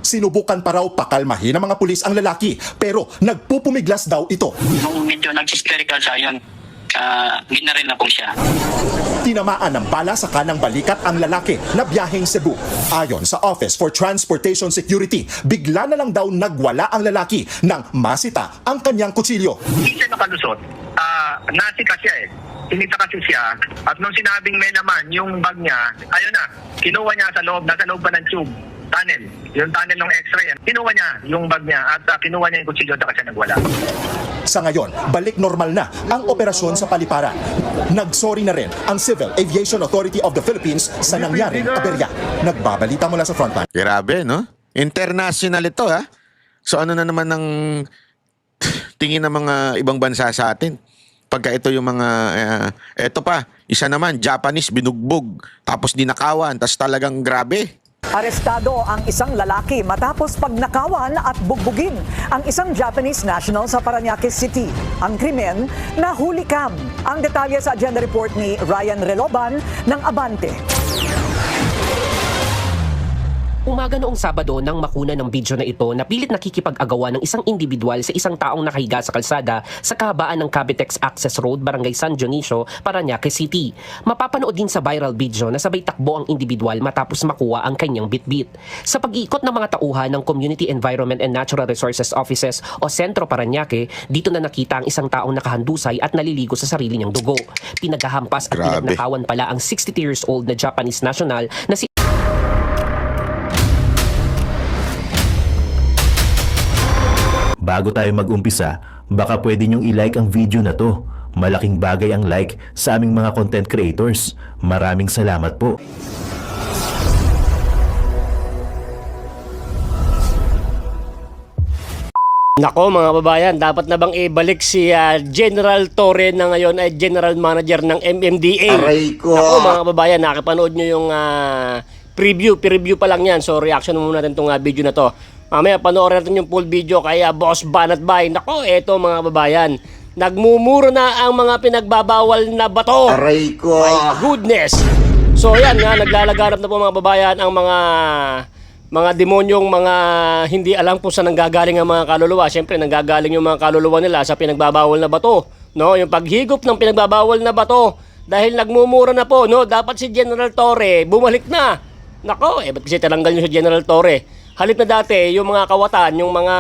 Sinubukan pa raw pakalmahin ng mga pulis ang lalaki pero nagpupumiglas daw ito. Nung medyo nag-hysterical siya, yun, ginaril na po siya. Tinamaan ng bala sa kanang balikat ang lalaki na biyaheng Cebu. Ayon sa Office for Transportation Security, bigla na lang daw nagwala ang lalaki nang masita ang kanyang kutsilyo. Hindi siya nakalusot. Nasika siya eh. Sinita kasi siya. At nung sinabing may naman, yung bag niya, ayun na, kinuha niya sa loob, nasa loob pa ng tube. Tunnel. Yung tunnel ng x-ray. Kinuha niya yung bag niya at kinuha niya yung kutsilyo at siya nagwala. Sa ngayon, balik normal na ang operasyon sa paliparan. Nagsorry na rin ang Civil Aviation Authority of the Philippines sa nangyaring aberya. Nagbabalita mula sa frontline. Grabe, no? International ito, ha? So ano na naman ang tingin ng mga ibang bansa sa atin? Pagka ito yung mga, eto pa, isa naman, Japanese, binugbog, tapos dinakawan, tapos talagang grabe. Arestado ang isang lalaki matapos pagnakawan at bugbugin ang isang Japanese national sa Parañaque City. Ang krimen, nahuli kam. Ang detalye sa agenda report ni Ryan Reloban ng Abante. Umaga noong Sabado nang makuna ng video na ito na pilit nakikipag-agawan ng isang individual sa isang taong nakahiga sa kalsada sa kahabaan ng Cavitex Access Road, Barangay San Dionisio, Parañaque City. Mapapanood din sa viral video na sabay takbo ang individual matapos makuha ang kanyang bitbit. Sa pag-iikot ng mga tauhan ng Community Environment and Natural Resources Offices o Sentro Parañaque, dito na nakita ang isang taong nakahandusay at naliligo sa sarili niyang dugo. Pinaghahampas at pinagnakawan pala ang 62 years old na Japanese national na si Bago tayo mag-umpisa, baka pwede nyong i-like ang video na to. Malaking bagay ang like sa aming mga content creators. Maraming salamat po. Nako mga babayan, dapat na bang ibalik si General Torre na ngayon ay General Manager ng MMDA? Aray ko! Nako mga babayan, nakapanood nyo yung preview pa lang yan. So reaction muna natin itong video na to. Mamaya panoorin natin yung full video kay Boss Banat Bay. Nako, eto mga babayan, nagmumuro na ang mga pinagbabawal na bato. Aray ko! My goodness! So yan nga, naglalaganap na po mga babayan ang mga demonyong mga hindi alam kung saan nanggagaling ang mga kaluluwa. Siyempre, nanggagaling yung mga kaluluwa nila sa pinagbabawal na bato. No? Yung paghigop ng pinagbabawal na bato. Dahil nagmumura na po, no? Dapat si General Torre bumalik na. Nako, ba't kasi tinanggal nyo si General Torre? Halip na dati, yung mga kawatan, yung mga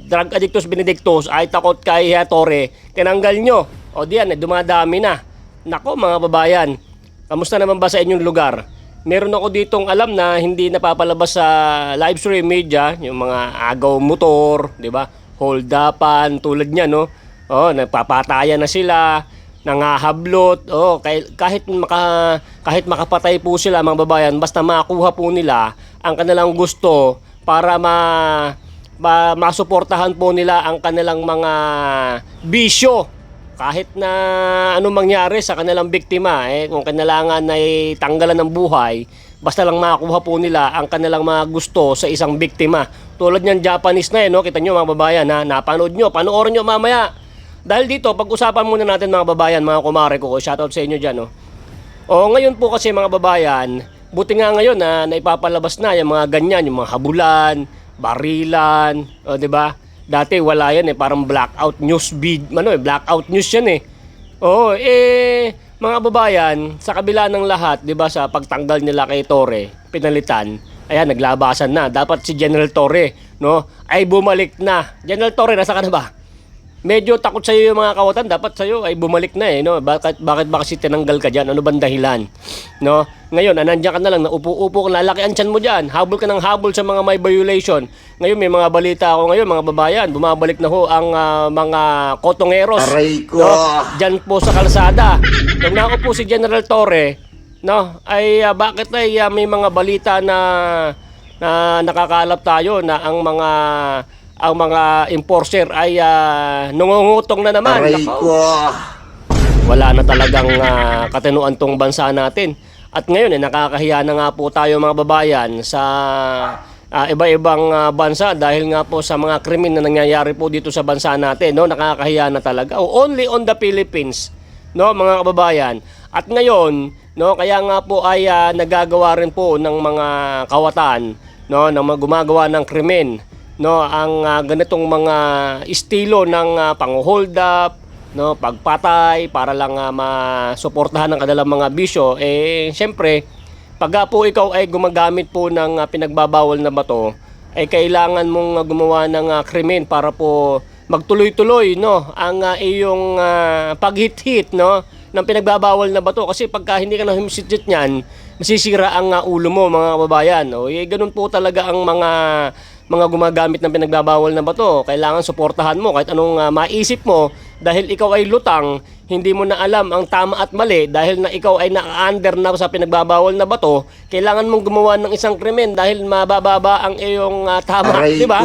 drug addictos, benedictos, ay takot kay Torre, tinanggal nyo. O diyan, dumadami na. Nako mga babayan, kamusta naman ba sa inyong lugar? Meron ako ditong alam na hindi napapalabas sa live stream media, yung mga agaw motor, di ba? Hold-upan, tulad niya, no? Oh, nagpapatayan na sila, nangahablot. Oh, kahit makapatay po sila mga babayan, basta makuha po nila ang kanilang gusto para masuportahan po nila ang kanilang mga bisyo. Kahit na anong mangyari sa kanilang biktima, kung kailangan ay tanggalan ng buhay, basta lang makuha po nila ang kanilang mga gusto sa isang biktima. Tulad niyan Japanese na no? Kita nyo mga babayan, ha? Napanood nyo, panoorin nyo mamaya. Dahil dito, pag-usapan muna natin mga babayan, mga kumare ko, shoutout sa inyo dyan. No? O ngayon po kasi mga babayan, buti nga ngayon na naipapalabas na yung mga ganyan, yung mga habulan, barilan, o di ba? Dati wala yan parang blackout news blackout news yan mga babayan, sa kabila ng lahat, di ba, sa pagtanggal nila kay Torre, pinalitan, ayan, naglabasan na. Dapat si General Torre, no, ay bumalik na. General Torre, nasa ka na ba? Medyo takot sa iyo yung mga kawatan, dapat sa iyo ay bumalik na no? Bakit ba kasi tinanggal ka diyan? Ano bang dahilan? No? Ngayon, nandiyan ka na lang, naupo-upo ka, lalaki ang tiyan mo diyan. Habol ka ng habol sa mga may violation. Ngayon may mga balita ako ngayon, mga babayan, bumabalik na ho ang mga kotongeros. Aray ko! No? Diyan po sa kalsada. Nung naupo si General Torre, no, ay bakit ay may mga balita na nakakalap tayo na ang mga enforcer ay nangungutong na naman. Aray ko! Wala na talagang katinuan tong bansa natin. At ngayon nakakahiya na nga po tayo mga babayan sa iba-ibang bansa dahil nga po sa mga krimen na nangyayari po dito sa bansa natin. No? Nakakahiya na talaga. Only on the Philippines, no, mga kababayan. At ngayon, no, kaya nga po ay nagagawa rin po ng mga kawatan no, na mga gumagawa ng krimen, no, ang ganitong mga estilo ng pang-hold up, no, pagpatay para lang masuportahan ng kanilang mga bisyo, syempre pag po ikaw ay gumagamit po ng pinagbabawal na bato, ay kailangan mong gumawa ng krimen para po magtuloy-tuloy, no, ang iyong paghit-hit, no, ng pinagbabawal na bato. Kasi pagka hindi ka na humisit niyan, masisira ang ulo mo, mga kababayan. O, ganun po talaga ang mga gumagamit ng pinagbabawal na bato. Kailangan suportahan mo kahit anong maisip mo, dahil ikaw ay lutang, hindi mo na alam ang tama at mali, dahil na ikaw ay naka-under na sa pinagbabawal na bato, kailangan mong gumawa ng isang krimen dahil mabababa ang iyong tama, di ba?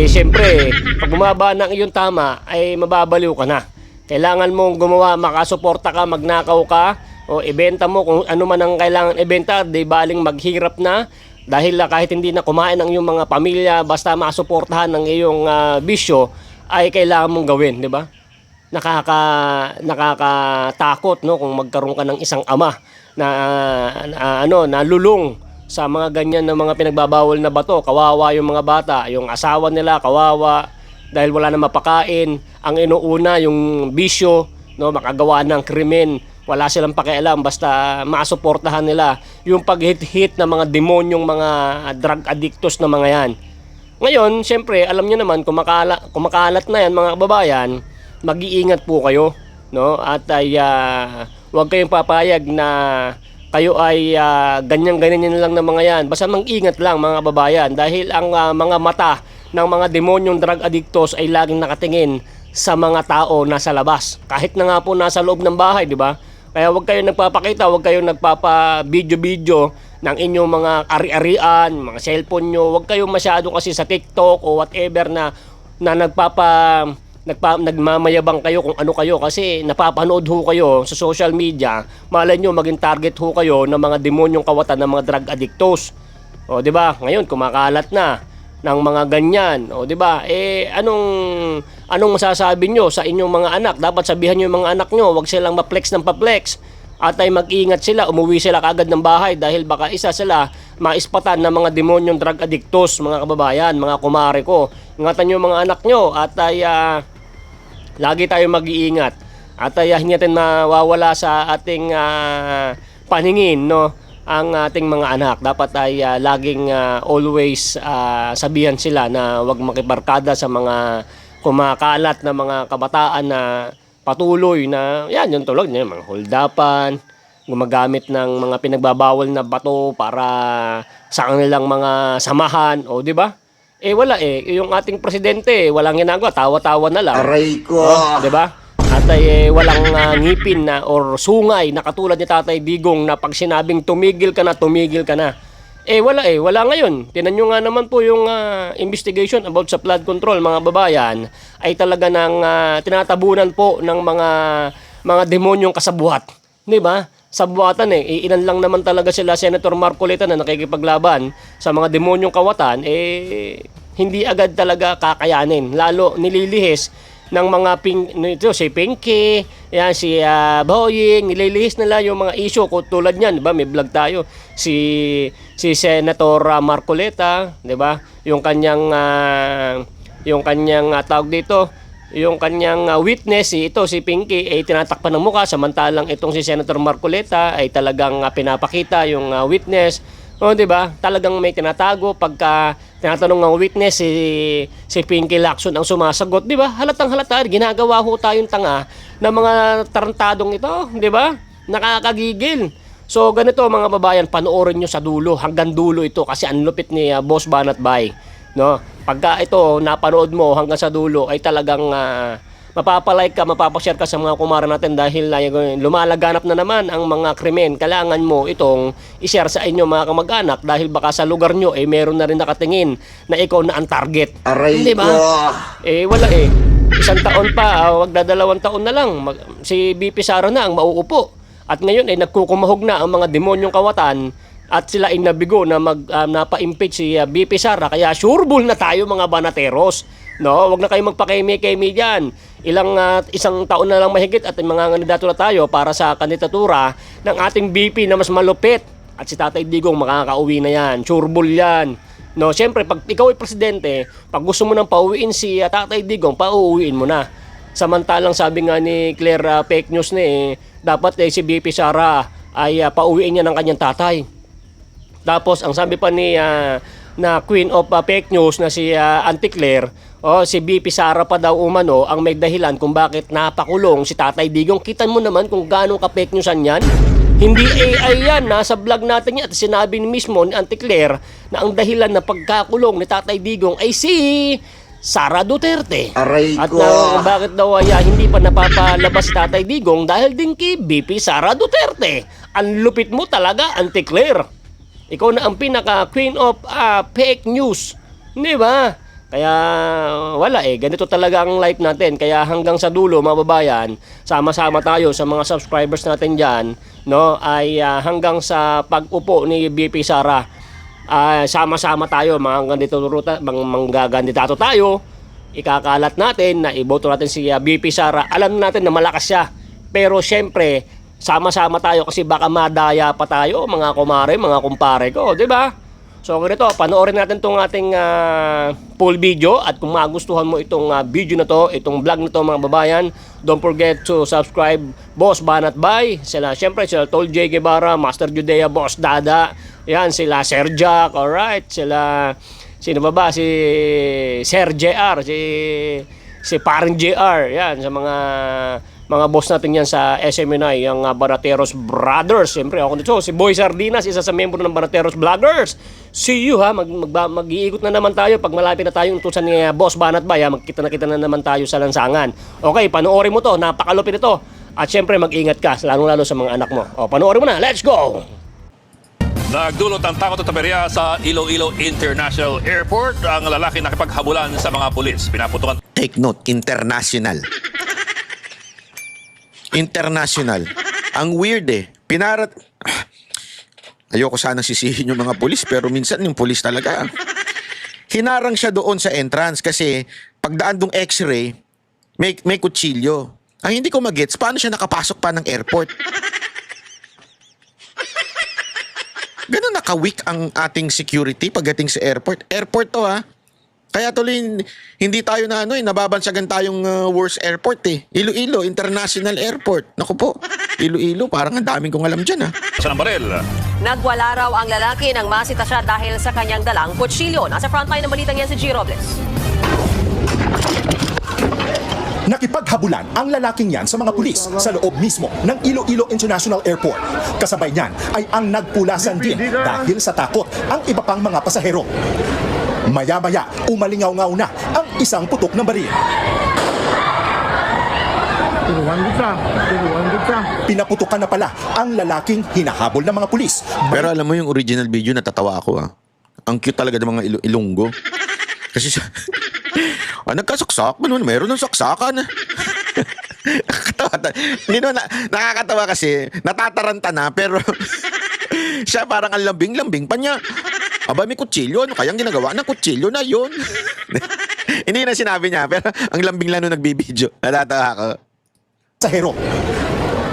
Siyempre, pag bumaba ng iyong tama, ay mababaliw ka na. Kailangan mong gumawa, makasuporta ka, magnakaw ka, o ibenta mo kung ano man ang kailangan ibenta, di baling maghirap na, dahil kahit hindi na kumain ang iyong mga pamilya, basta masuportahan ng iyong bisyo, ay kailangan mong gawin, di ba? Nakakatakot, no, kung magkaroon ka ng isang ama na lulong sa mga ganyan na mga pinagbabawal na bato. Kawawa yung mga bata, yung asawa nila kawawa dahil wala na mapakain. Ang inuuna yung bisyo, no, makagawa ng krimen. Wala silang pakialam, basta masuportahan nila yung paghit-hit ng mga demonyong mga drug addictos na mga yan. Ngayon, siyempre, alam niyo naman, kumakalat na yan, mga kababayan, mag-iingat po kayo, no? At ay huwag kayong papayag na kayo ay ganyan-ganyan lang ng mga yan. Basta mag-ingat lang, mga kababayan, dahil ang mga mata ng mga demonyong drug addictos ay laging nakatingin sa mga tao nasa labas. Kahit na nga po nasa loob ng bahay, di ba? Kaya huwag kayong nagpapakita, huwag kayong nagpapa-video-video ng inyong mga ari-arian, mga cellphone nyo. Huwag kayong masyado kasi sa TikTok o whatever na nagmamayabang kayo kung ano kayo, kasi napapanood ho kayo sa social media. Malay nyo maging target ho kayo ng mga demonyong kawatan ng mga drug addictos. O di ba? Ngayon kumakalat na ng mga ganyan. O di ba? Anong masasabi nyo sa inyong mga anak? Dapat sabihan nyo yung mga anak nyo, huwag silang maplex ng paplex. At ay mag-ingat sila, umuwi sila kagad ng bahay dahil baka isa sila maispatan ng mga demonyong drug addictos, mga kababayan, mga kumare ko. Ingatan nyo mga anak nyo at ay lagi tayo mag-iingat. At ay hindi natin mawawala sa ating paningin, no, ang ating mga anak. Dapat ay laging always sabihan sila na huwag makibarkada sa mga kumakalat na mga kabataan na patuloy na yan, yung tulog niya, mga holdapan, gumagamit ng mga pinagbabawal na bato para sa kanilang mga samahan, o di ba? Wala yung ating presidente, walang ginagawa, tawa-tawa na lang. Aray ko. Di ba? At ay walang ngipin na or sungay na katulad ni Tatay Digong na pag sinabing tumigil ka na, tumigil ka na. Wala ngayon. Tinan nyo nga naman po yung investigation about sa flood control, mga babayan, ay talaga ng tinatabunan po ng mga demonyong kasabuhat. Di ba? Sabuatan ilan lang naman talaga sila, Senator Marcoleta, na nakikipaglaban sa mga demonyong kawatan, hindi agad talaga kakayanin. Lalo nililihis ng mga si Pinky, yan, si Boying, nililihis nila yung mga issue tulad niyan, di ba? May vlog tayo si Senator Marcoleta, di ba? Yung kanyang tawag dito, yung kanyang witness, si Pinky ay tinatakpan ng mukha, samantalang itong si Senator Marcoleta ay talagang pinapakita yung witness. O di ba? Talagang may tinatago pagka tinatanong ng witness, si Pinky Lacson ang sumasagot, di ba? Halatang halata, ginagawa ho tayong tanga ng mga tarantadong ito, di ba? Nakakagigil. So ganito mga babayan, panoorin nyo sa dulo, hanggang dulo ito, kasi ang lupit ni Boss Banat Bay, no? Pagka ito napanood mo hanggang sa dulo, ay talagang mapapalike ka, mapapashare ka sa mga kumara natin, dahil lumalaganap na naman ang mga krimen. Kailangan mo itong i-share sa inyo, mga kamag-anak, dahil baka sa lugar nyo meron na rin nakatingin na ikaw na ang target. Aray, hindi ba? Wala isang taon pa, wag na 2 taon na lang, si BP Sara na ang mauupo. At ngayon nagkukumahog na ang mga demonyong kawatan, at sila ay nabigo na napa-impeach si BP Sara. Kaya sureball na tayo, mga banateros. No, wag na kayong magpakeme-keme diyan. Isang taon na lang mahigit at mga kandidato na tayo para sa kandidatura ng ating BP na mas malupit at si Tatay Digong makakauwi na yan. Sureball yan. No, syempre pag ikaw ay presidente, pag gusto mo nang pauwiin si Tatay Digong, pauwiin mo na. Samantalang sabi nga ni Claire, fake news na dapat si BP Sara ay pauwiin niya ng kanyang tatay. Tapos ang sabi pa ni na Queen of Fake News na si Auntie Claire, si BP Sara pa daw umano ang may dahilan kung bakit napakulong si Tatay Digong. Kitan mo naman kung gaano ka fake newsan yan. Hindi AI yan, nasa vlog natin yan. At sinabi mismo ni Auntie Claire na ang dahilan na pagkakulong ni Tatay Digong ay si Sara Duterte. At bakit daw hindi pa napapalabas si Tatay Digong dahil din kay BP Sara Duterte. Ang lupit mo talaga, Auntie Claire. Ikaw na ang pinaka queen of fake news. Di ba? Kaya wala ganito talaga ang life natin. Kaya hanggang sa dulo, mga babayan, sama-sama tayo sa mga subscribers natin dyan, no, ay hanggang sa pag-upo ni BP Sara, sama-sama tayo, manggagandidato tayo, ikakalat natin na iboto natin si BP Sara. Alam natin na malakas siya. Pero syempre, sama-sama tayo kasi baka madaya pa tayo, mga kumare, mga kumpare ko, di ba? So ganito, panoorin natin itong ating full video at kung magustuhan mo itong video na to, itong vlog na to, mga babayan, don't forget to subscribe Boss Banat Bay, sila syempre sila Tol J. Guevara, Master Judea, Boss Dada, yan sila Sir Jack, alright, sila sino ba ba, si Sir JR, si Paring JR, yan sa mga boss natin yan sa SMNI, yung Banateros Brothers. Siyempre ako dito, si Boy Sardinas, isa sa membro ng Banateros Vloggers. See you ha, mag-iikot na naman tayo pag malapit na tayo utusan ni Boss Banat Bay, magkita na naman tayo sa lansangan. Okay, panoorin mo to, napakalupit ito. At siyempre mag-ingat ka, lalo sa mga anak mo. Panoorin mo na, let's go! Nagdulot ng takot at aberya sa Iloilo International Airport ang lalaki nakipaghabulan sa mga pulis. Pinaputukan. Take note, international. International. Ang weird ayoko sana sisihin yung mga pulis, pero minsan yung pulis talaga. Hinarang siya doon sa entrance kasi pagdaan dong x-ray, may kutsilyo. Ang hindi ko magets, paano siya nakapasok pa ng airport? Ganun naka-weak ang ating security pagdating sa airport. Airport to Kaya tuloy, hindi tayo nababansagan tayong worst airport Iloilo International Airport. Naku po, Iloilo, parang ang daming kong alam dyan Sa baril. Nagwala raw ang lalaki nang masita siya dahil sa kanyang dalang kutsilyo. Nasa frontline ng balitang yan si G. Robles. Nakipaghabulan ang lalaking yan sa mga pulis sa loob mismo ng Iloilo International Airport. Kasabay niyan ay ang nagpulasan din dahil sa takot ang iba pang mga pasahero. Maya-maya, umalingaw-ngaw na ang isang putok ng baril. Pinaputukan na pala ang lalaking hinahabol ng mga pulis. Pero alam mo yung original video, natatawa ako Ang cute talaga ng mga Ilonggo. Kasi siya, nagkasaksak? Meron ng saksakan. Nakakatawa kasi, natataranta na, pero siya parang ang lambing-lambing pa niya. Aba, may kutsilyo. Ano kayang ginagawa ng kutsilyo na yun? Hindi na sinabi niya, pero ang lambing lang nung nagbibideo. Natatawa ako. Pasahero.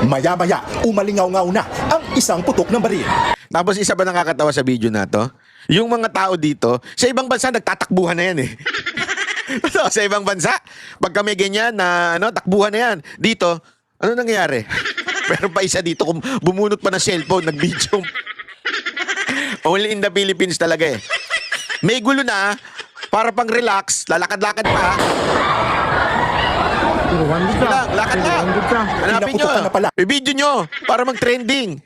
Maya-maya, umalingaw-ngaw na ang isang putok ng baril. Tapos isa ba nakakatawa sa video na to? Yung mga tao dito, sa ibang bansa nagtatakbuhan na yan So, sa ibang bansa, pagka may ganyan na takbuhan na yan. Dito, ano nangyayari? Meron pa isa dito, bumunot pa ng cellphone, nag-video. Only in the Philippines talaga May gulo na, para pang relax, lalakad-lakad pa. Lakad na. Hanapin nyo. I-video nyo para mag-trending.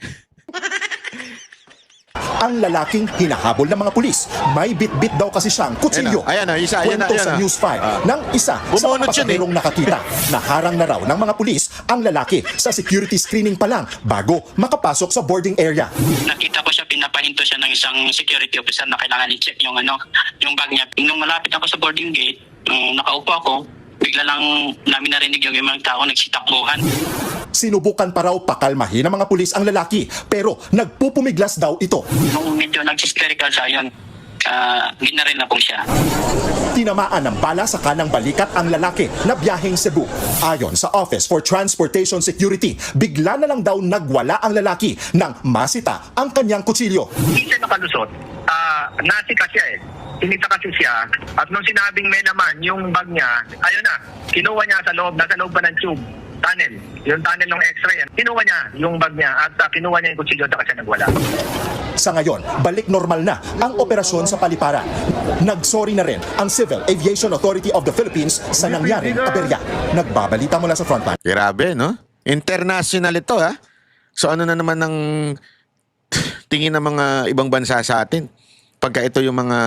Ang lalaking hinahabol ng mga pulis. May bit-bit daw kasi siyang kutsilyo. Ayan isa. Kwento sa News 5 ng isa sa mga pasaherong nakakita. Naharang na raw ng mga pulis ang lalaki sa security screening pa lang bago makapasok sa boarding area. Nakita ko siya, pinapahinto siya ng isang security officer na kailangan i-check yung bag niya. Nung malapit ako sa boarding gate, nakaupo ako, bigla lang namin narinig yung mga tao nagsitakbuhan. Sinubukan pa raw pakalmahin ng mga pulis ang lalaki pero nagpupumiglas daw ito. Nung medyo nag-hysterical siya, yun, ginaril na po siya. Tinamaan ng bala sa kanang balikat ang lalaki na biyaheng Cebu. Ayon sa Office for Transportation Security, bigla na lang daw nagwala ang lalaki nang masita ang kanyang kutsilyo. Hindi siya nakalusot. Nasi kasi Tinita kasi siya. At nung sinabing may naman yung bag niya, ayun na, kinuha niya sa loob, nasa loob pa ng tube. Tunnel. Yung tunnel ng x-ray. Kinuha niya yung bag niya at kinuha niya yung kutsilyo at siya nagwala. Sa ngayon, balik normal na ang operasyon sa paliparan. Nagsorry na rin ang Civil Aviation Authority of the Philippines sa nangyaring aberya. Nagbabalita mula sa frontline. Grabe, no? International ito, ha? So ano na naman ng tingin ng mga ibang bansa sa atin? Pagka ito yung mga,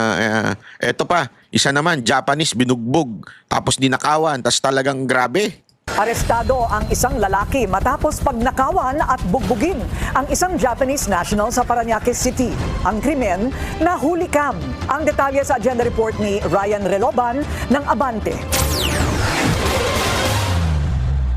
eto pa, isa naman, Japanese, binugbog, tapos dinakawan, tapos talagang grabe. Arestado ang isang lalaki matapos pagnakawan at bugbugin ang isang Japanese national sa Parañaque City. Ang krimen, nahuli kam. Ang detalye sa agenda report ni Ryan Reloban ng Abante.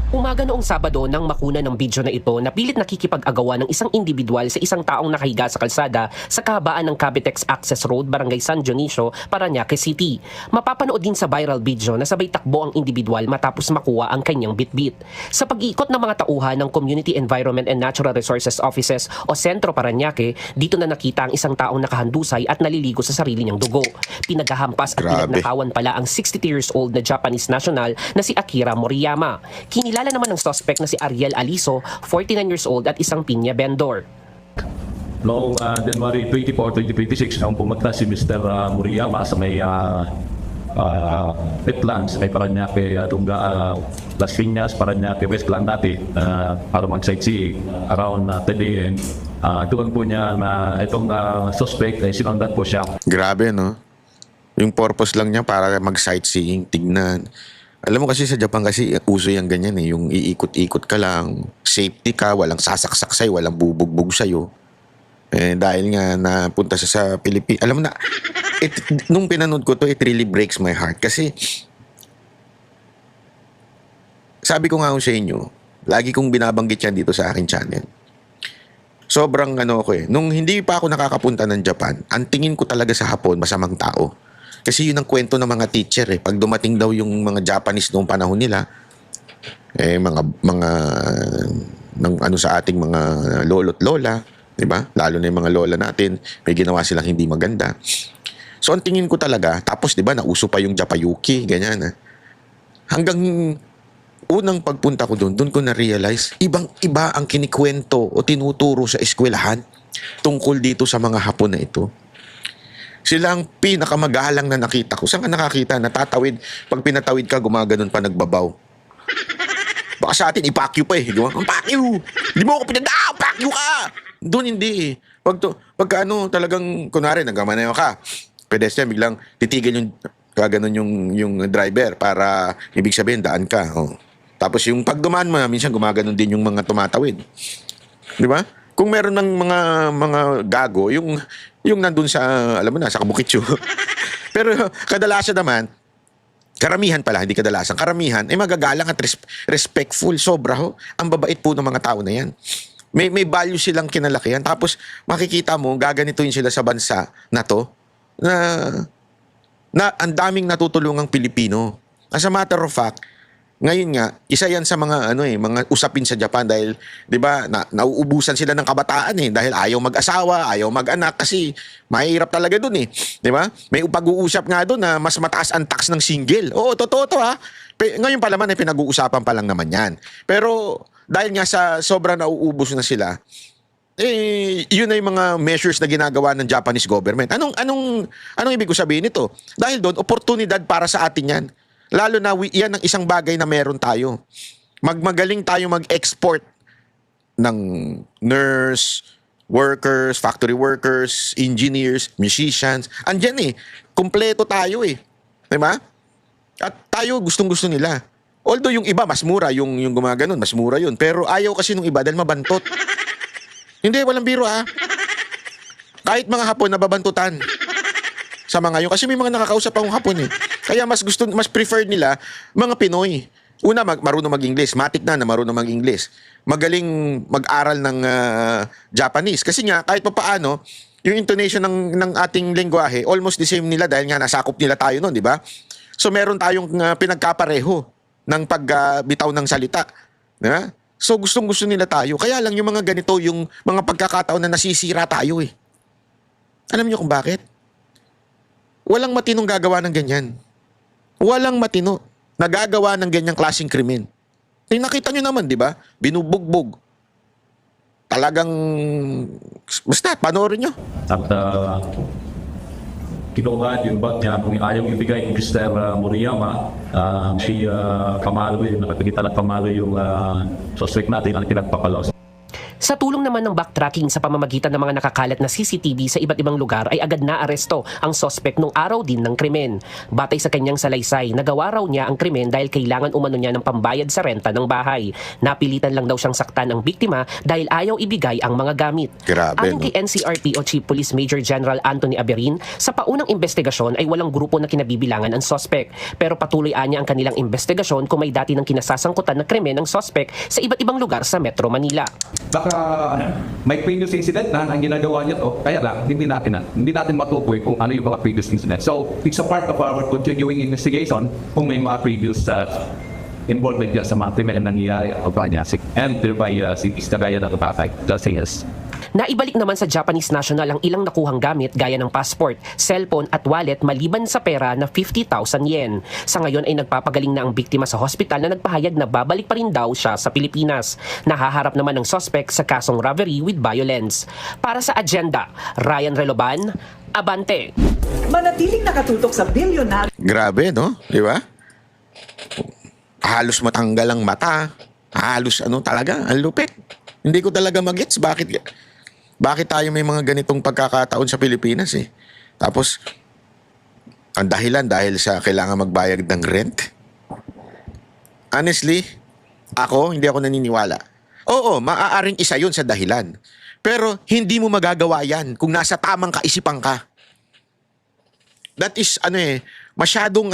Umaga noong Sabado nang makuna ng video na ito na pilit nakikipag-agawa ng isang individual sa isang taong nakahiga sa kalsada sa kahabaan ng Cavitex Access Road, Barangay San Dionisio, Parañaque City. Mapapanood din sa viral video na sabay takbo ang individual matapos makuha ang kanyang bitbit. Sa pag-iikot ng mga tauhan ng Community Environment and Natural Resources Offices o Sentro Parañaque, dito na nakita ang isang taong nakahandusay at naliligo sa sarili niyang dugo. Pinaghahampas at pinagnakawan pala ang 62 years old na Japanese national na si Akira Moriyama. Kinilala naman ng suspect na si Ariel Aliso, 49 years old at isang pinya vendor. Noong January 24, 2026, nang pumunta si Mr. Moriyama sa may Petlan, sa may Parañaque, Las Piñas, Parañaque, West Clandati, para mag-sightseeing around 10 a.m. Doon po niya na itong suspect ay sinundan po siya. Grabe, no? Yung purpose lang niya para mag-sightseeing, tignan. Alam mo kasi sa Japan kasi uso yung ganyan eh, yung iikot-ikot ka lang, safety ka, walang sasaksak sa'yo, walang bubugbog sa'yo. Eh, dahil nga napunta siya sa Pilipinas, alam mo na, nung pinanood ko to, it really breaks my heart. Kasi, sabi ko nga sa inyo, lagi kong binabanggit yan dito sa aking channel. Sobrang ako nung hindi pa ako nakakapunta ng Japan, ang tingin ko talaga sa Hapon, masamang tao. Kasi yun ang kwento ng mga teacher eh. Pag dumating daw yung mga Japanese noong panahon nila, mga sa ating mga lolo't lola, di ba? Lalo na yung mga lola natin, may ginawa silang hindi maganda. So ang tingin ko talaga, tapos di ba, nauso pa yung Japayuki, ganyan. Hanggang unang pagpunta ko doon ko na-realize, ibang-iba ang kinikwento o tinuturo sa eskwelahan tungkol dito sa mga Hapon na ito. Sila ang pinakamagalang na nakita ko. Saan ka nakakita? Natatawid. Pag pinatawid ka, gumaganon pa, nagbabaw. Baka sa atin, ipakyu pa eh. Ang pakyu! Hindi mo ako pinadaan! Pakyu ka! Doon hindi eh. Pagka talagang, kunwari, nagkamanayo ka, pedestrian, biglang titigil yung, kaganon yung driver para ibig sabihin, daan ka. Oh. Tapos yung pag dumaan mo, minsan gumaganon din yung mga tumatawid. Di ba? Kung meron ng mga gago, yung nandun sa, alam mo na, sa Kabukitsu. Pero kadalasan naman, karamihan pala, hindi kadalasan, karamihan, ay magagalang at respectful, sobra ho. Ang babait po ng mga tao na yan. May value silang kinalakihan. Tapos makikita mo, gaganituin sila sa bansa na to, na ang daming natutulungang Pilipino. As a matter of fact, ngayon nga, isa yan sa mga mga usapin sa Japan dahil 'di ba, nauubusan sila ng kabataan eh dahil ayaw mag-asawa, ayaw mag-anak kasi mahirap talaga doon eh, 'di ba? May pag-uusap nga doon na mas mataas ang tax ng single. Oo, totoo to ha. Ngayon pa naman ay pinag-uusapan pa lang naman 'yan. Pero dahil nga sa sobrang nauubos na sila, yun ay mga measures na ginagawa ng Japanese government. Anong ibig ko sabihin nito? Dahil doon oportunidad para sa atin 'yan. Lalo na yan ang isang bagay na meron tayo. Magaling tayo mag-export ng nurse, workers, factory workers, engineers, musicians. Andyan eh. Kompleto tayo eh. Diba? At tayo gustong-gusto nila. Although yung iba mas mura, yung gumaganon, mas mura yun. Pero ayaw kasi nung iba dahil mabantot. Hindi, walang biro ha. Kahit mga Hapon nababantutan sa mga yun. Kasi may mga nakakausap akong Hapon eh. Kaya mas preferred nila mga Pinoy. Una, marunong mag-English. Matik na marunong mag-English. Magaling mag-aral ng Japanese. Kasi nga, kahit pa paano, yung intonation ng ating lengguwahe, almost the same nila dahil nga nasakop nila tayo nun, di ba? So meron tayong pinagkapareho ng pagbitaw ng salita. Diba? So gustong-gusto nila tayo. Kaya lang yung mga ganito, yung mga pagkakataon na nasisira tayo eh. Alam niyo kung bakit? Walang matinong gagawa ng ganyan. Walang matino nagagawa ng ganyang klaseng krimen. Eh, nakita nyo naman, di ba? Binubugbog. Talagang, basta, panoorin nyo. At kinuha yung bag niya kung ayaw ibigay ni Mr. Moriyama, si Pamalo, nakikita lang Pamalo yung suspect natin ang pinagpapalos. Sa tulong naman ng backtracking sa pamamagitan ng mga nakakalat na CCTV sa iba't ibang lugar ay agad na aresto ang sospek nung araw din ng krimen. Batay sa kanyang salaysay, nagawa raw niya ang krimen dahil kailangan umano niya ng pambayad sa renta ng bahay. Napilitan lang daw siyang saktan ang biktima dahil ayaw ibigay ang mga gamit. Grabe, Ayon kay NCRPO Chief Police Major General Anthony Aberin, sa paunang investigasyon ay walang grupo na kinabibilangan ang sospek. Pero patuloy niya ang kanilang investigasyon kung may dati ng kinasasangkutan na krimen ng sospek sa iba't ibang lugar sa Metro Manila. Baka may previous incident na ang ginagawa niya to, kaya lang hindi natin matukoy kung ano yung mga previous incident. So it's a part of our continuing investigation kung may mga previous involvement dyan sa mga krimen na nangyayari o kanya and thereby si Istagaya na kapatay. That's yes. Naibalik naman sa Japanese national ang ilang nakuhang gamit gaya ng passport, cellphone at wallet maliban sa pera na 50,000 yen. Sa ngayon ay nagpapagaling na ang biktima sa hospital na nagpahayag na babalik pa rin daw siya sa Pilipinas. Nahaharap naman ng suspect sa kasong robbery with violence. Para sa agenda, Ryan Reloban, Abante. Manatiling nakatutok sa bilyonaryo. Grabe, no? Di ba? Halos matanggal ang mata. Halos talaga, ang lupit. Hindi ko talaga magets bakit tayo may mga ganitong pagkakataon sa Pilipinas eh. Tapos, ang dahilan dahil sa kailangan magbayad ng rent. Honestly, hindi ako naniniwala. Oo, maaaring isa yun sa dahilan. Pero hindi mo magagawa yan kung nasa tamang kaisipan ka. That is, masyadong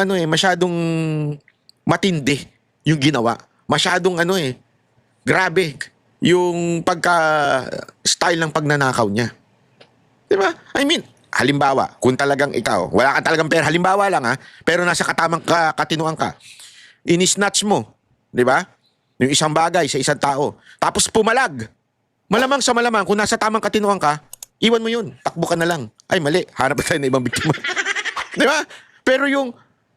matindi yung ginawa. Masyadong grabe yung pagka-style ng pagnanakaw niya. Diba? I mean, halimbawa, kung talagang ikaw, wala ka talagang pera, halimbawa lang pero nasa katamang katinuan ka, inisnatch mo, diba? Yung isang bagay sa isang tao, tapos pumalag. Malamang sa malamang, kung nasa tamang katinuan ka, iwan mo yun, takbo ka na lang. Ay, mali, hanap tayo na ibang biktima. Diba? Pero yung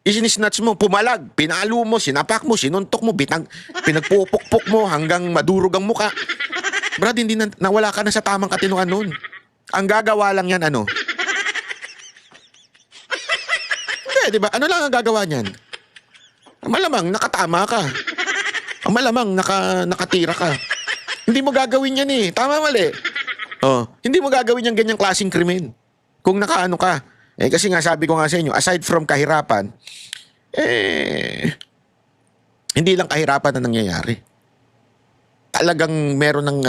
isinisnatch mo, pumalag, pinalo mo, sinapak mo, sinuntok mo, pinagpupukpok mo hanggang madurog ang muka. Brad, hindi nawala ka na sa tamang katinuan nun. Ang gagawa lang yan, Hindi, di ba? Ano lang ang gagawa niyan? Malamang nakatama ka. Malamang nakatira ka. Hindi mo gagawin yan eh. Tama, mali. Hindi mo gagawin yung ganyang klaseng krimen. Kung nakaano ka. Kasi nga sabi ko nga sa inyo, aside from kahirapan, hindi lang kahirapan na nangyayari. Talagang meron ng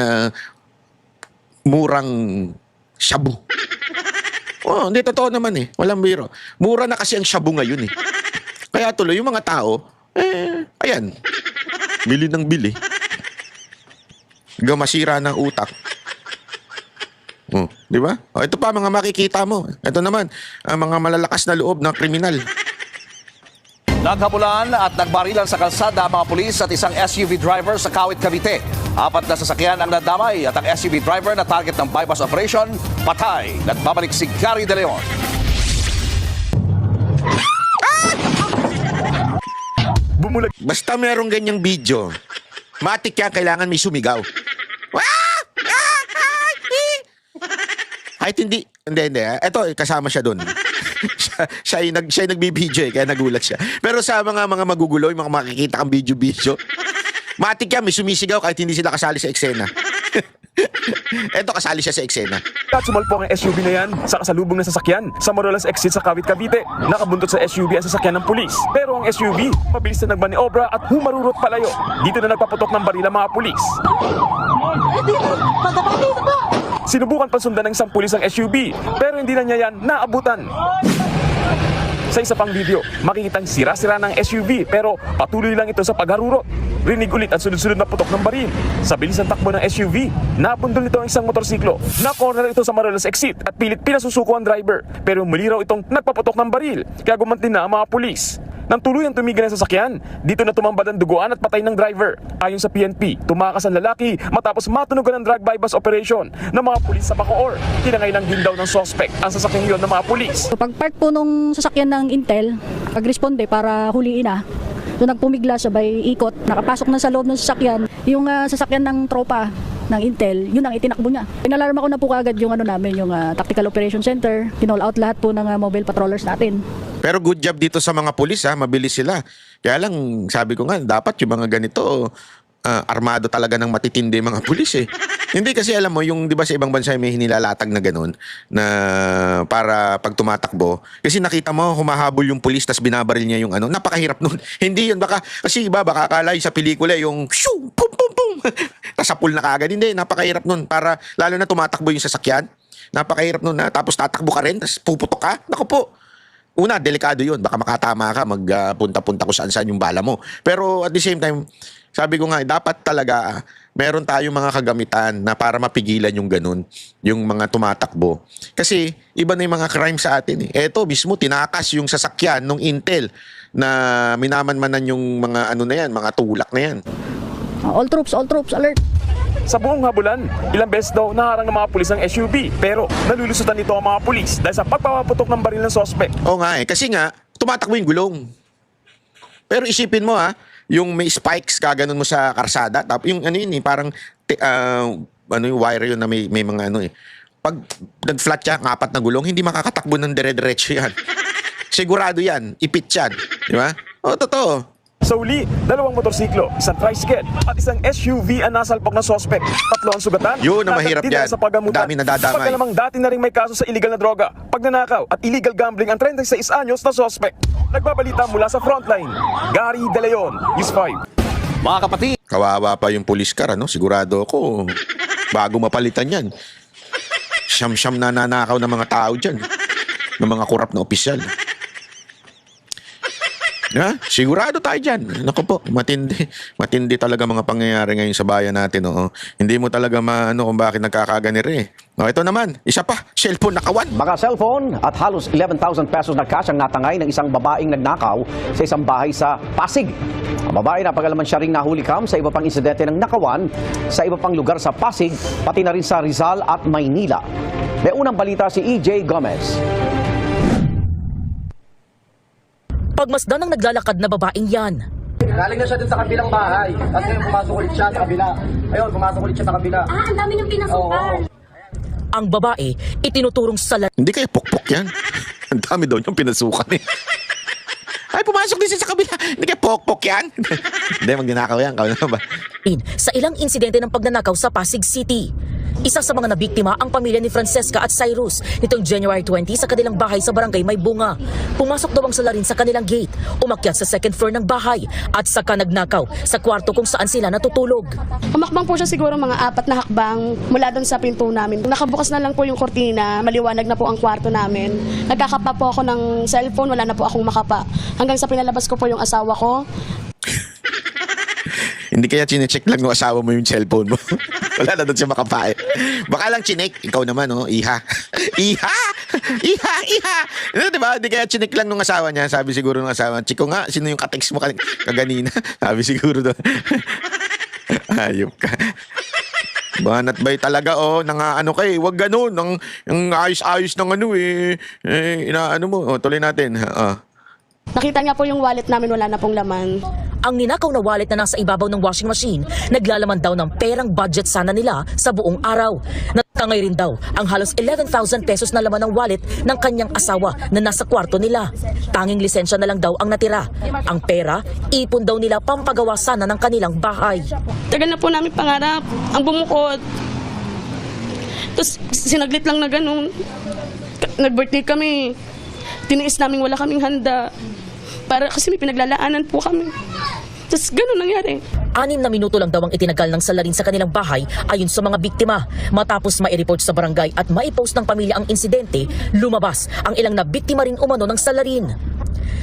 murang shabu. Hindi, totoo naman eh. Walang biro. Mura na kasi ang shabu ngayon eh. Kaya tuloy, yung mga tao, ayan, bili ng bili. Masira ng utak. Di ba? Ito pa mga makikita mo. Ito naman, ang mga malalakas na loob ng kriminal. Naghabulan at nagbarilan sa kalsada ang mga pulis at isang SUV driver sa Kawit, Cavite. 4 na sasakyan ang nadamay at ang SUV driver na target ng bypass operation, patay. Nagbabalik si Gary De Leon. Basta merong ganyang video, matik yan, kailangan may sumigaw. Kahit hindi. Ito, kasama siya doon. siya ay nagbibideo kaya nagulat siya. Pero sa mga magugulo, yung mga makikita kang video, matik yan, may sumisigaw kahit hindi sila kasali sa eksena. Eto, kasali siya sa eksena. At sumalpok ang SUV na yan sa kasalubong na sasakyan sa Morolas exit sa Kawit, Cavite. Nakabuntot sa SUV ang sasakyan ng pulis. Pero ang SUV, mabilis na nagmaniobra at humarurot palayo. Dito na nagpaputok ng baril ang mga pulis. Sinubukan pa sundan ng isang pulis ang SUV, pero hindi na niya yan naabutan. Sa Sa isa pang video, makikitang sira-sira ng SUV pero patuloy lang ito sa pagharurot. Rinig ulit ang sunod-sunod na putok ng baril. Sa bilis ng takbo ng SUV, napundol nito ang isang motorsiklo. Na-corner ito sa Marolas exit at pilit pinasusuko ang driver. Pero muli raw itong nagpaputok ng baril, kaya gumanti na ang mga pulis. Nang tuluyang tumigil ang sasakyan, dito na tumambad ang duguan at patay ng driver. Ayon sa PNP, tumakas ang lalaki matapos matunugan ng drug bypass operation ng mga pulis sa Bacoor. Kinangailang din daw ng suspect ang sasakyan yon ng mga pulis. Pag-park po nung sasakyan ng Intel, pag-responde para huliin na. Doon nagpumigla siya by ikot, nakapasok na sa loob ng sasakyan. Yung sasakyan ng tropa ng Intel, yun ang itinakbo niya. Inalarma ko na po kaagad yung yung Tactical Operation Center. Kinall out lahat po ng mobile patrollers natin. Pero good job dito sa mga pulis ha, mabilis sila. Kaya lang, sabi ko nga, dapat yung mga ganito, armado talaga ng matitindi mga pulis eh. Hindi kasi alam mo, yung di ba sa ibang bansa may hinilalatag na ganun, na para pag tumatakbo. Kasi nakita mo, humahabol yung pulis, tas binabaril niya yung napakahirap nun. Hindi yun, baka, kasi iba, baka akala sa pelikula yung, shoo, pum, pum, pum, tas sa pool na kaagad. Hindi, napakahirap nun. Para, lalo na tumatakbo yung sasakyan, napakahirap nun na, tapos tatakbo ka rin, tas puputok ka. Naku po. Una, delikado yun. Baka makatama ka, magpunta-punta kung saan-saan yung bala mo. Pero at the same time, sabi ko nga, dapat talaga meron tayong mga kagamitan na para mapigilan yung ganun, yung mga tumatakbo. Kasi iba na yung mga crime sa atin. Eto, mismo, tinakas yung sasakyan ng Intel na minamanmanan yung mga na yan, mga tulak na yan. All troops, alert! Sa buong habulan, ilang beses daw naharang ng mga pulis ang SUV pero nalulusutan nito ang mga pulis dahil sa pagpapaputok ng baril ng sospek. Oo nga kasi nga, tumatakbo yung gulong. Pero isipin mo yung may spikes kaganon mo sa karsada, tapos yung parang yung wire yun na may mga Pag nag-flat siya, 4 na gulong, hindi makakatakbo ng dire-diretso yan. Sigurado yan, ipit yan. Di ba? Oo, totoo. Sa uli, 2 motorsiklo, isang tricycle at isang SUV ang nasalpak ng sospek. 3 ang sugatan. Yun ang mahirap Natagtin yan. sa paggamutan. Dami nadadamay. Pagkalamang dati na rin may kaso sa illegal na droga, pagnanakaw at illegal gambling ang 36 anyos na sospek. Nagbabalita mula sa frontline, Gary De Leon, News 5. Mga kapatid, Kawawa pa yung police car, sigurado ako. Bago mapalitan yan. Siyam-siyam na nanakaw ng mga tao dyan. Ng mga korap na opisyal. Sigurado tayo dyan. Naku po, matindi talaga mga pangyayari ngayon sa bayan natin. Hindi mo talaga kung bakit nagkakaganire. Ito naman, isa pa, cellphone nakawan. mga cellphone at halos 11,000 pesos na cash ang natangay ng isang babaeng nagnakaw sa isang bahay sa Pasig. Ang babae na pagalaman siya ring nahulikam sa iba pang insidente ng nakawan sa iba pang lugar sa Pasig, pati na rin sa Rizal at Maynila. May unang balita si EJ Gomez. Pagmasdan ng naglalakad na babaeng yan. Galing na siya dun sa kabilang bahay. Tapos ngayon pumasok ulit siya sa kabila. Ayun, pumasok ulit siya sa kabila. Ang dami niyong pinasukan. Ang babae, itinuturong sa Hindi kayo pokpok yan. Ang dami daw niyang pinasukan Ay, pumasok din siya sa kabila. Hindi kayo pokpok yan. Hindi, magnanakaw yan. sa ilang insidente ng pagnanakaw sa Pasig City. Isa sa mga nabiktima ang pamilya ni Francesca at Cyrus nitong January 20 sa kanilang bahay sa barangay May Bunga. Pumasok daw ang salarin sa kanilang gate, umakyat sa second floor ng bahay at saka nagnakaw sa kwarto kung saan sila natutulog. Humakbang po siya siguro mga 4 na hakbang mula doon sa pinto namin. Nakabukas na lang po yung kortina, maliwanag na po ang kwarto namin. Nagkakapa po ako ng cellphone, wala na po akong makapa. Hanggang sa pinalabas ko po yung asawa ko. Hindi kaya chinecheck lang ng asawa mo yung cellphone mo. Wala na doon siya makapae. Baka lang chinek. Ikaw naman, iha. Iha! Iha! Iha! Diba? Hindi kaya chinek lang ng asawa niya. Sabi siguro ng asawa, Chiko nga, sino yung katext mo kaganina? Sabi siguro doon. Ayop ka. Banat bay talaga, wag ganun. Ang ayos-ayos ng inaano mo. Tuloy natin. Nakita niya po yung wallet namin, wala na pong laman. Ang ninakaw na wallet na nasa ibabaw ng washing machine, naglalaman daw ng perang budget sana nila sa buong araw. Natangay rin daw ang halos 11,000 pesos na laman ng wallet ng kanyang asawa na nasa kwarto nila. Tanging lisensya na lang daw ang natira. Ang pera, ipon daw nila pampagawa sana ng kanilang bahay. Tagal na po namin pangarap, ang bumukod. Tapos sinaglit lang na ganun. Nag-birthday kami. Tiniis namin wala kaming handa. Para kasi may pinaglalaanan po kami. Tapos gano'n nangyari. 6 na minuto lang daw ang itinagal ng salarin sa kanilang bahay ayon sa mga biktima. Matapos mai-report sa barangay at mai-post ng pamilya ang insidente, lumabas ang ilang na biktima rin umano ng salarin.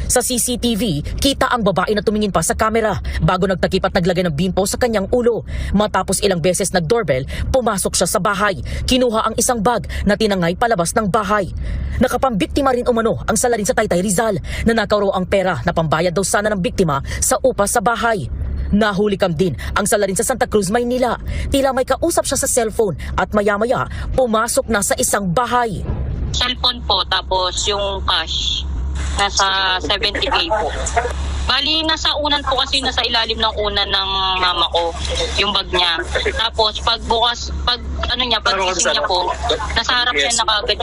Sa CCTV, kita ang babae na tumingin pa sa kamera bago nagtakip at naglagay ng bimpo sa kanyang ulo. Matapos ilang beses nag-doorbell, pumasok siya sa bahay. Kinuha ang isang bag na tinangay palabas ng bahay. Nakapambiktima rin umano ang salarin sa Taytay Rizal. Nanakaw raw ang pera na pambayad daw sana ng biktima sa upa sa bahay. Nahulikam din ang salarin sa Santa Cruz, Maynila. Tila may kausap siya sa cellphone at maya-maya pumasok na sa isang bahay. Cellphone po, tapos yung cash. Nasa 70K po. Bali, nasa unan po kasi nasa ilalim ng unan ng mama ko, yung bag niya. Tapos pag gising niya po, nasa harap niya na kagad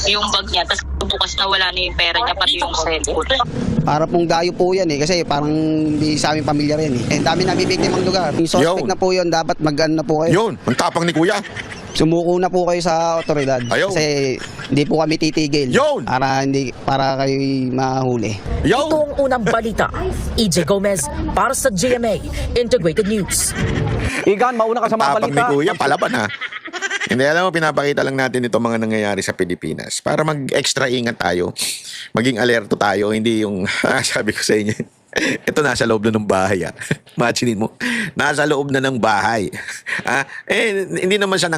yung bag niya. Tapos bukas na wala na yung pera niya, pati yung cellphone. Para pong dayo po yan kasi parang hindi sa amin pamilyar yan eh. Dami nabibiktimang lugar. Yung suspect na po yun, dapat mag-ano na po kayo. Yun, ang tapang ni Kuya. Sumuko na po kayo sa otoridad. Kasi hindi po kami titigil. Para kayo mahuli. Ito ang unang balita. EJ Gomez para sa GMA Integrated News. Igan, mauna ka sa mga Tapang ni balita. Kuya, palaban ha. Hindi, alam mo, pinapakita lang natin ito mga nangyayari sa Pilipinas para mag-extra ingat tayo, maging alerto tayo, hindi yung, sabi ko sa inyo, ito nasa loob na ng bahay. Imaginin mo, nasa loob na ng bahay. Hindi naman siya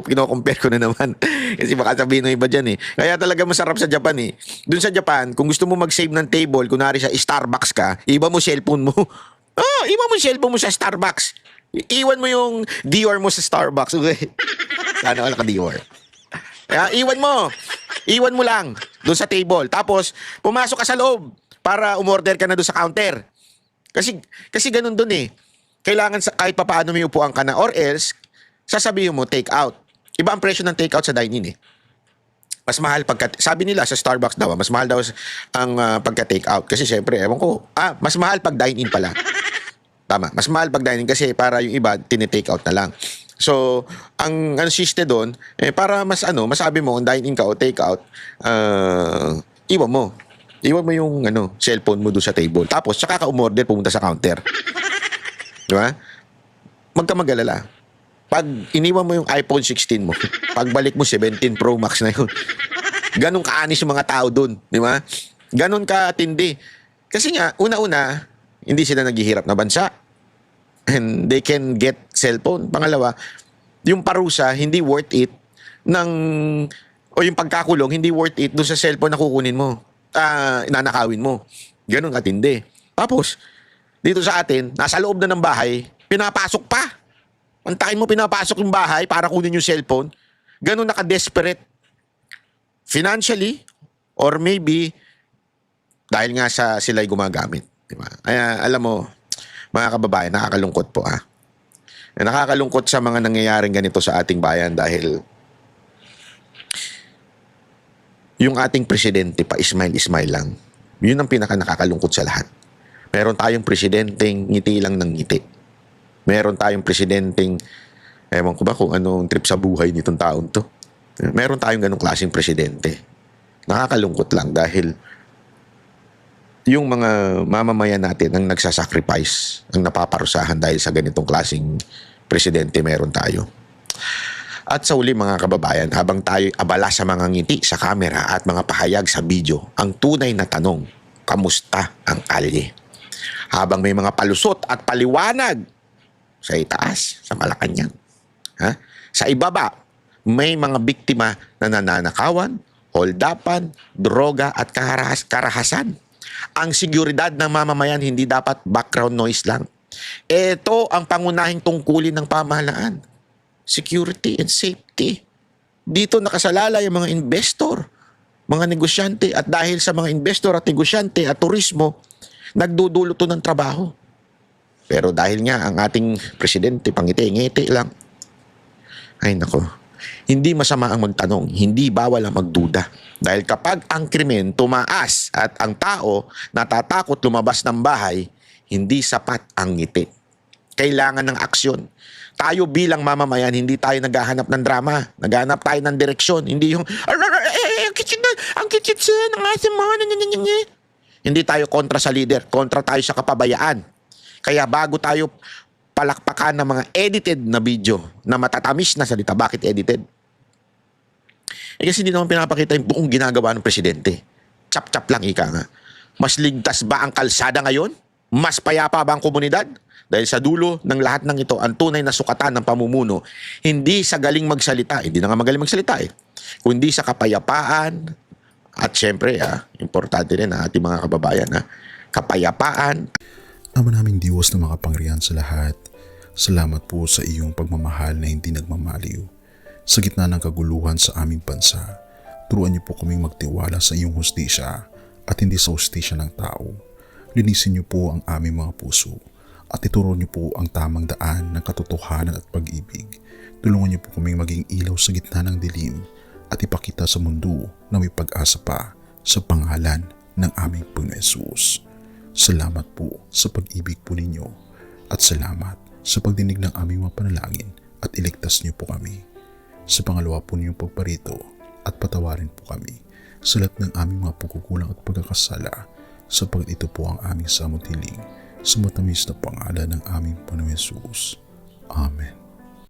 kino-compare ko na naman. Kasi baka sabihin ng iba dyan eh. Kaya talaga masarap sa Japan eh. Doon sa Japan, kung gusto mo mag-save ng table, kunwari sa Starbucks ka, iba mo cellphone mo. Iba mo cellphone mo sa Starbucks. Iwan mo yung Dior mo sa Starbucks. Okay? Sana wala ka Dior. Kaya iwan mo lang doon sa table. Tapos, pumasok ka sa loob para umorder ka na doon sa counter. Kasi ganun doon eh. Kailangan kahit papaano may upuan ka na or else, sasabihin mo take out. Iba ang presyo ng take out sa dine-in eh. Mas mahal sabi nila sa Starbucks daw, mas mahal daw ang pagka-take out. Kasi syempre, ewan ko, mas mahal pag dine-in pala. Tama, mas mahal pag dine-in kasi para yung iba, tine-take out na lang. So, ang siste doon, para masabi mo, kung dine-in ka o take out, iwan mo yung cellphone mo doon sa table. Tapos, saka ka umorder, pumunta sa counter. Di ba? Magka mag-alala. Pag iniwan mo yung iPhone 16 mo, pagbalik mo 17 Pro Max na yun. Ganun kaanis yung mga tao doon. Di ba? Ganun katindi. Kasi nga, una-una, hindi sila naghihirap na bansa. And they can get cellphone. Pangalawa, yung parusa, hindi worth it o yung pagkakulong, hindi worth it doon sa cellphone na kukunin mo. Nanakawin mo. Ganun katindi. Tapos, dito sa atin, nasa loob na ng bahay, pinapasok pa. Antakin mo, pinapasok yung bahay para kunin yung cellphone. Ganun naka-desperate. Financially, or maybe, dahil nga sila'y gumagamit. Diba? Kaya, alam mo, mga kababayan, nakakalungkot po Nakakalungkot sa mga nangyayaring ganito sa ating bayan dahil yung ating presidente pa, smile lang. Yun ang pinaka nakakalungkot sa lahat. Meron tayong presidenteng ngiti lang ng ngiti. Meron tayong presidenteng, ewan ko ba kung anong trip sa buhay nitong taon to. Meron tayong ganong klaseng presidente. Nakakalungkot lang dahil yung mga mamamayan natin ang nagsasacrifice, ang napaparusahan dahil sa ganitong klaseng presidente meron tayo. At sa uli mga kababayan, habang tayo abala sa mga ngiti sa kamera at mga pahayag sa video, ang tunay na tanong, kamusta ang kalye? Habang may mga palusot at paliwanag sa itaas, sa Malacanang, sa ibaba, may mga biktima na nananakawan, holdapan, droga at karahasan. Ang seguridad ng mamamayan hindi dapat background noise lang. Ito ang pangunahing tungkulin ng pamahalaan. Security and safety. Dito nakasalala yung mga investor, mga negosyante, at dahil sa mga investor at negosyante at turismo, nagdudulot to ng trabaho. Pero dahil nga ang ating presidente pangiti-ngiti lang, ay nako, hindi masama ang magtanong, hindi bawal ang magduda. Dahil kapag ang krimen tumaas at ang tao natatakot lumabas ng bahay, hindi sapat ang ngiti. Kailangan ng aksyon. Tayo bilang mamamayan, hindi tayo naghahanap ng drama. Naghahanap tayo ng direksyon. Hindi yung, ang kitsit ng asim mo. Hindi tayo kontra sa leader. Kontra tayo sa kapabayaan. Kaya bago tayo palakpakan ng mga edited na video na matatamis na salita, bakit edited? Kasi hindi naman pinapakita yung buong ginagawa ng presidente. chap-chap lang, ika nga. Mas ligtas ba ang kalsada ngayon? Mas payapa ba ang komunidad? Dahil sa dulo ng lahat ng ito, ang tunay na sukatan ng pamumuno, hindi sa galing magsalita, hindi na nga magaling magsalita kundi sa kapayapaan, at syempre, importante rin ating mga kababayan, kapayapaan. Ama naming Diyos na makapangyarihan sa lahat, salamat po sa iyong pagmamahal na hindi nagmamaliw. Sa gitna ng kaguluhan sa aming bansa, turuan niyo po kaming magtiwala sa iyong hustisya at hindi sa hustisya ng tao. Linisin niyo po ang aming mga puso at ituro niyo po ang tamang daan ng katotohanan at pag-ibig. Tulungan niyo po kaming maging ilaw sa gitna ng dilim at ipakita sa mundo na may pag-asa pa sa pangalan ng aming Panginoon Hesus. Salamat po sa pag-ibig po ninyo at salamat sa pagdinig ng aming mga panalangin at iligtas niyo po kami. Sa pangalawa po ninyong pagparito at patawarin po kami sa lahat ng aming mga pagkukulang at pagkakasala sapagkat ito po ang aming samutiling sa matamis na pangalan ng aming Panginoon Hesus. Amen.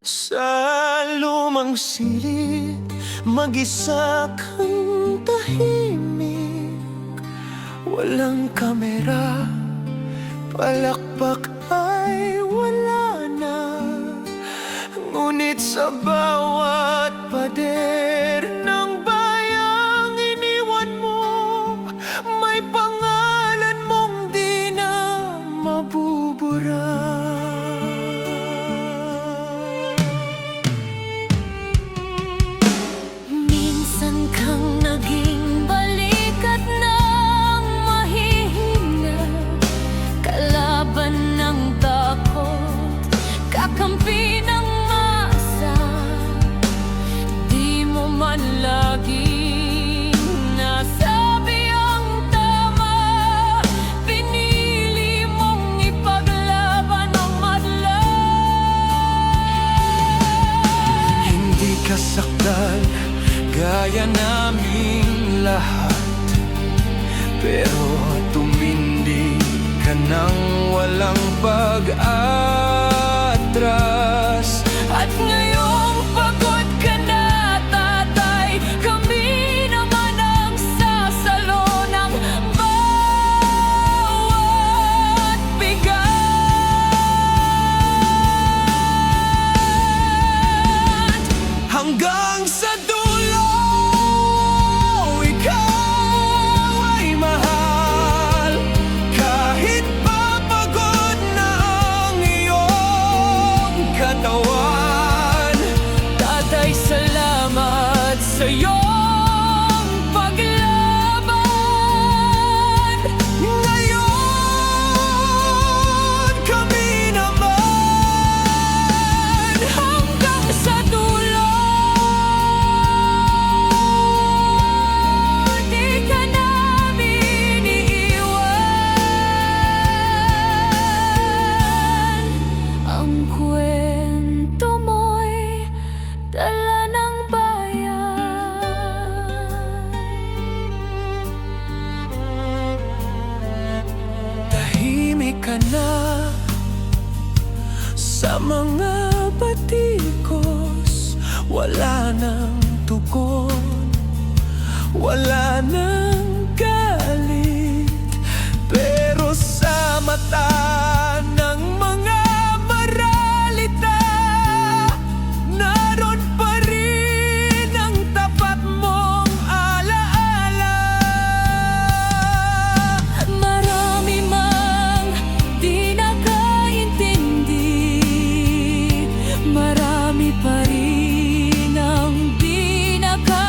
Sa lumang silid, mag-isa kang tahimik. Walang kamera, palakpak ay wala na. Ngunit sa bawat pader ng bayang iniwan mo, may pangalan mong di na mabubura. Minsan kang naging balikat ng mahihina, kalaban ng takot, kakampi ng masa. Di mo man laging nasabi ang tama, pinili mong ipaglaban ang madla. Hindi ka saktan gaya naming lahat, pero tumindi ka ng walang pag-atras. At ngayong pagod ka na, tatay, kami naman ang sasalo ng bawat bigat. Hanggang sa dulo, ikaw ay mahal. Kahit papagod na ang iyong katawan, tatay, salamat sa iyong paglaban. Ngayon, kami naman hanggang sa dulo. Di ka namin iiwan. Ang kwento mo'y dala ng bayan. Tahimik ka na sa mga batikos, wala nang tugon, wala nang galit, pero sa mata ng mga maralita, naroon pa rin ang tapat mong alaala. Marami mang di nakaintindi, marami pa rin ang di nakakalimot.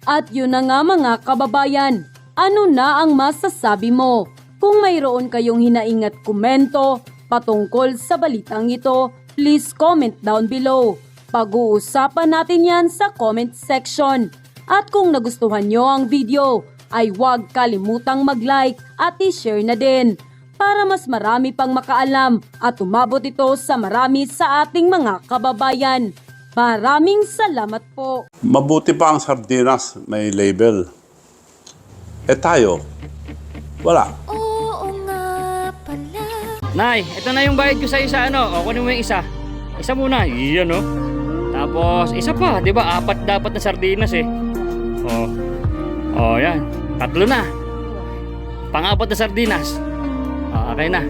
At yun na nga mga kababayan, ano na ang masasabi mo? Kung mayroon kayong hinaing at komento patungkol sa balitang ito, please comment down below. Pag-uusapan natin yan sa comment section. At kung nagustuhan nyo ang video, ay huwag kalimutang mag-like at i-share na din para mas marami pang makaalam at umabot ito sa marami sa ating mga kababayan. Maraming salamat po. Mabuti pa ang sardinas, may label. Tayo, wala. Nay, ito na yung bayad ko sa isa, ano? O, kunin mo yung isa. Isa muna, iyan, no? Tapos, isa pa, di ba? 4 dapat na sardinas, eh. Yan. 3 na. Pang-4 na sardinas. Okay na.